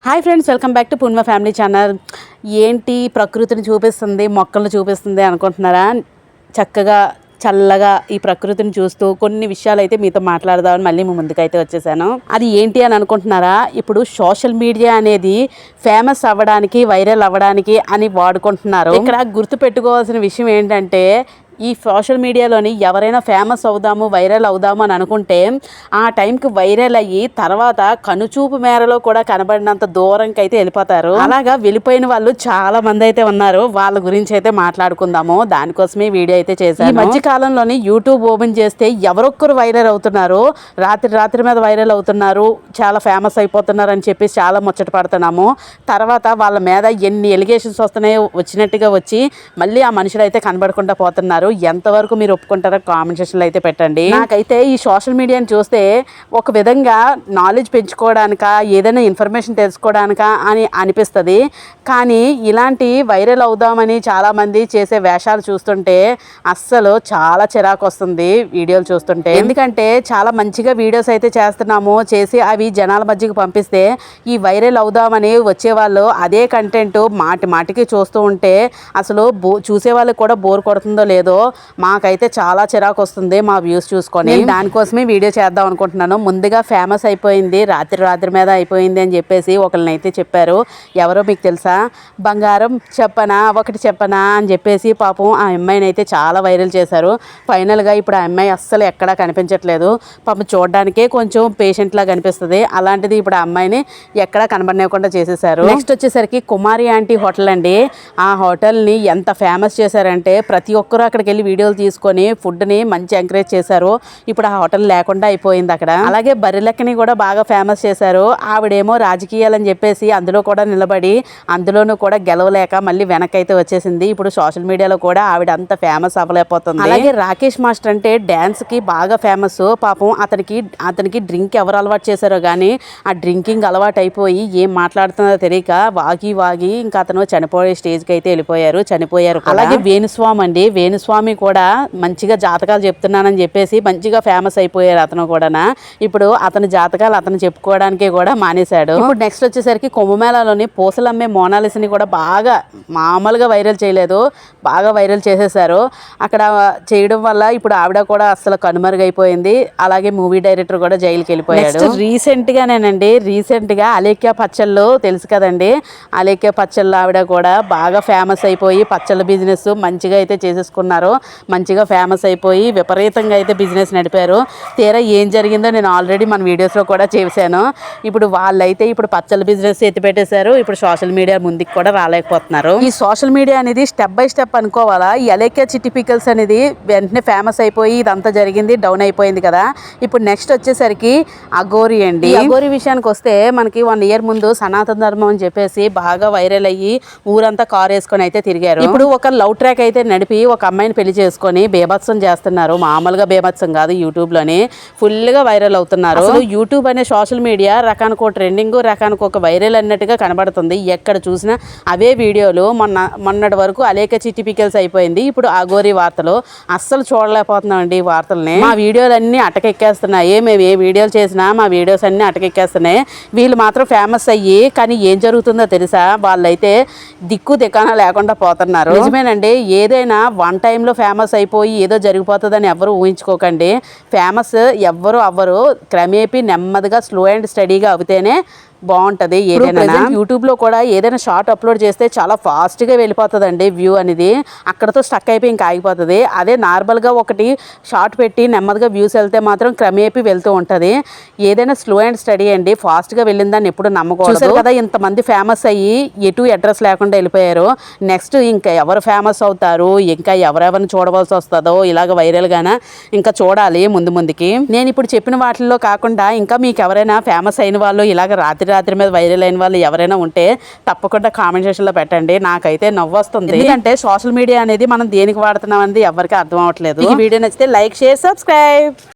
Hi friends, welcome back to Purnima family channel. ఏంటి ప్రకృతిని చూపిస్తుంది, మొక్కలను చూపిస్తుంది అనుకుంటున్నారా? చక్కగా చల్లగా ఈ ప్రకృతిని చూస్తూ కొన్ని విషయాలు అయితే మీతో మాట్లాడదామని మళ్ళీ మీ ముందుకైతే వచ్చేసాను. అది ఏంటి అని అనుకుంటున్నారా? ఇప్పుడు సోషల్ మీడియా అనేది ఫేమస్ అవ్వడానికి, వైరల్ అవ్వడానికి అని వాడుకుంటున్నారు. ఇక్కడ గుర్తు పెట్టుకోవాల్సిన విషయం ఏంటంటే, ఈ సోషల్ మీడియాలోని ఎవరైనా ఫేమస్ అవుదాము, వైరల్ అవుదాము అని అనుకుంటే ఆ టైంకి వైరల్ అయ్యి తర్వాత కనుచూపు మేరలో కూడా కనబడినంత దూరంకి అయితే వెళ్ళిపోతారు. అలాగా వెళ్ళిపోయిన వాళ్ళు చాలా మంది అయితే ఉన్నారు. వాళ్ళ గురించి అయితే మాట్లాడుకుందాము. దానికోసమే వీడియో అయితే చేశాను. ఈ మధ్య కాలంలోని యూట్యూబ్ ఓపెన్ చేస్తే ఎవరొక్కరు వైరల్ అవుతున్నారు, రాత్రి మీద వైరల్ అవుతున్నారు, చాలా ఫేమస్ అయిపోతున్నారు అని చెప్పి చాలా ముచ్చట పడుతున్నాము. తర్వాత వాళ్ళ మీద ఎన్ని ఎలిగేషన్స్ వస్తున్నాయో వచ్చినట్టుగా వచ్చి మళ్ళీ ఆ మనుషులు అయితే కనబడకుండా పోతున్నారు. ఎంతవరకు మీరు ఒప్పుకుంటారో కామెంట్ సెక్షన్లో అయితే పెట్టండి. నాకైతే ఈ సోషల్ మీడియాని చూస్తే ఒక విధంగా నాలెడ్జ్ పెంచుకోవడానికా, ఏదైనా ఇన్ఫర్మేషన్ తెలుసుకోవడానికా అని అనిపిస్తుంది. కానీ ఇలాంటి వైరల్ అవుదామని చాలామంది చేసే వేషాలు చూస్తుంటే అస్సలు చాలా చిరాకు వస్తుంది వీడియోలు చూస్తుంటే. ఎందుకంటే చాలా మంచిగా వీడియోస్ అయితే చేస్తున్నాము, చేసి అవి జనాల మధ్యకి పంపిస్తే ఈ వైరల్ అవుదామని వచ్చేవాళ్ళు అదే కంటెంట్ మాటికి చూస్తూ ఉంటే అసలు చూసే వాళ్ళకి కూడా బోర్ కొడుతుందో లేదో మాకైతే చాలా చిరాకు వస్తుంది మా వ్యూస్ చూసుకొని. దానికోసమే వీడియో చేద్దాం అనుకుంటున్నాను. ముందుగా ఫేమస్ అయిపోయింది, రాత్రి మీద అయిపోయింది అని చెప్పేసి ఒకళ్ళని అయితే చెప్పారు. ఎవరో మీకు తెలుసా? బంగారం ఒకటి చెప్పనా అని చెప్పేసి పాపం ఆ అమ్మాయిని అయితే చాలా వైరల్ చేశారు. ఫైనల్గా ఇప్పుడు ఆ అమ్మాయి అస్సలు ఎక్కడా కనిపించట్లేదు. పాపం చూడడానికే కొంచెం పేషెంట్ లా కనిపిస్తుంది. అలాంటిది ఇప్పుడు ఆ అమ్మాయిని ఎక్కడా కనబడనివ్వకుండా చేసేసారు. నెక్స్ట్ వచ్చేసరికి కుమారి ఆంటీ హోటల్ అండి. ఆ హోటల్ని ఎంత ఫేమస్ చేశారంటే ప్రతి ఒక్కరూ అక్కడికి వెళ్ళి వీడియోలు తీసుకొని ఫుడ్ని మంచి ఎంకరేజ్ చేశారు. ఇప్పుడు ఆ హోటల్ లేకుండా అయిపోయింది అక్కడ. అలాగే బర్రెలెక్కని కూడా బాగా ఫేమస్ చేశారు. ఆవిడేమో రాజకీయాలని చెప్పేసి అందులో కూడా నిలబడి అందులోనూ కూడా గెలవలేక మళ్ళీ వెనక్కి అయితే వచ్చేసింది. ఇప్పుడు సోషల్ మీడియాలో కూడా ఆవిడ అంత ఫేమస్ అవ్వలేకపోతుంది. అలాగే రాకేష్ మాస్టర్ అంటే డ్యాన్స్కి బాగా ఫేమస్. పాపం అతనికి డ్రింక్ ఎవరు అలవాటు చేశారో కానీ ఆ డ్రింకింగ్ అలవాటు అయిపోయి ఏం మాట్లాడుతుందో తెలియక వాగి ఇంకా అతను చనిపోయే స్టేజ్కి అయితే చనిపోయారు. అలాగే వేణుస్వామి అండి, వేణుస్వామి కూడా మంచిగా జాతకాలు చెప్తున్నానని చెప్పేసి మంచిగా ఫేమస్ అయిపోయారు అతను కూడా. ఇప్పుడు అతని జాతకాలు అతను చెప్పుకోవడానికే కూడా మానేశాడు. ఇప్పుడు నెక్స్ట్ వచ్చేసరికి కుంభమేళాలోని పూసలమ్మే మోనాలిసని కూడా బాగా మామూలుగా వైరల్ చేయలేదు, బాగా వైరల్ చేసేసారు. అక్కడ చేయడం వల్ల ఇప్పుడు ఆవిడ కూడా అసలు కనుమరుగైపోయింది. అలాగే మూవీ డైరెక్టర్ కూడా జైలుకి వెళ్ళిపోయాడు. రీసెంట్గా అలేఖ్య పచ్చళ్ళు తెలుసు కదండి, అలేఖ్య పచ్చళ్ళు ఆవిడ కూడా బాగా ఫేమస్ అయిపోయి పచ్చళ్ళ బిజినెస్ మంచిగా అయితే చేసేసుకున్నారు. మంచిగా ఫేమస్ అయిపోయి విపరీతంగా అయితే బిజినెస్ నడిపారు. తీరా ఏం జరిగిందో నేను ఆల్రెడీ మన వీడియోస్లో కూడా చేశాను. ఇప్పుడు వాళ్ళైతే ఇప్పుడు పచ్చళ్ళ బిజినెస్ ఎత్తిపెట్టేశారు. ఇప్పుడు సోషల్ మీడియా ముందుకు కూడా రాలేకపోతున్నారు. ఈ సోషల్ మీడియా అనేది స్టెప్ బై స్టెప్ అనుకోవాలా. ఈ అలేఖ్య చిట్టి పికల్స్ అనేది వెంటనే ఫేమస్ అయిపోయి ఇదంతా జరిగింది, డౌన్ అయిపోయింది కదా. ఇప్పుడు నెక్స్ట్ వచ్చేసరికి అఘోరి అండి. అఘోరి విషయానికి వస్తే మనకి 1 year ముందు సనాతన ధర్మం అని చెప్పేసి బాగా వైరల్ అయ్యి ఊరంతా కారు వేసుకొని అయితే తిరిగారు. ఇప్పుడు ఒక లవ్ ట్రాక్ అయితే నడిపి ఒక అమ్మాయిని పెళ్లి చేసుకొని బేభత్సం చేస్తున్నారు. మామూలుగా బేభత్సం కాదు, యూట్యూబ్లోనే ఫుల్గా వైరల్ అవుతున్నారు. అసలు యూట్యూబ్ అనే సోషల్ మీడియా రకానికి ఒక ట్రెండింగ్, రకానికి ఒక వైరల్ అన్నట్టుగా కనబడుతుంది. ఎక్కడ చూసినా అవే వీడియోలు. మొన్నటి వరకు అలేఖ్య చిట్టి పికల్స్ అయిపోయింది. ఇప్పుడు అఘోరి వార్తలు అస్సలు చూడలేకపోతున్నాం అండి. ఈ వార్తల్ని మా వీడియోలన్నీ అటకెక్కేస్తున్నాయి. మేము ఏ వీడియోలు చేసినా మా వీడియోస్ అన్నీ అటకెక్కేస్తున్నాయి. వీళ్ళు మాత్రం ఫేమస్ అయ్యి కానీ ఏం జరుగుతుందో తెలుసా? వాళ్ళైతే దిక్కు దిక్కాన లేకుండా పోతున్నారు. నిజమేనండి, ఏదైనా వన్ టైంలో ఫేమస్ అయిపోయి ఏదో జరిగిపోతుందని ఎవరు ఊహించుకోకండి. ఫేమస్ ఎవ్వరు అవ్వరు. క్రమేపీ నెమ్మదిగా స్లో అండ్ స్టడీగా అవుతేనే బాగుంటుంది. ఏదైనా యూట్యూబ్లో కూడా ఏదైనా షార్ట్ అప్లోడ్ చేస్తే చాలా ఫాస్ట్గా వెళ్ళిపోతుందండి వ్యూ అనేది. అక్కడతో స్టక్ అయిపోయి ఇంకా ఆగిపోతుంది. అదే నార్మల్గా ఒకటి షార్ట్ పెట్టి నెమ్మదిగా వ్యూస్ వెళ్తే మాత్రం క్రమేపీ వెళ్తూ ఉంటుంది. ఏదైనా స్లో అండ్ స్టడీ అండి. ఫాస్ట్గా వెళ్ళిందని ఎప్పుడు నమ్మకూడదు కదా. ఇంతమంది ఫేమస్ అయ్యి ఎటు అడ్రస్ లేకుండా వెళ్ళిపోయారు. నెక్స్ట్ ఇంకా ఎవరు ఫేమస్ అవుతారు, ఇంకా ఎవరెవరిని చూడవలసి వస్తుందో ఇలాగ వైరల్గానే ఇంకా చూడాలి ముందుకి. నేను ఇప్పుడు చెప్పిన వాటిల్లో కాకుండా ఇంకా మీకు ఎవరైనా ఫేమస్ అయిన వాళ్ళు ఇలాగ రాత్రి మీద వైరల్ అయిన వాళ్ళు ఎవరైనా ఉంటే తప్పకుండా కామెంట్ సెక్షన్లో పెట్టండి. నాకైతే నవ్వు వస్తుంది. ఎందుకంటే సోషల్ మీడియా అనేది మనం దేనికి వాడుతున్నాం అనేది ఎవరికి అర్థం అవ్వట్లేదు. ఈ వీడియో నచ్చితే లైక్, షేర్, సబ్స్క్రైబ్.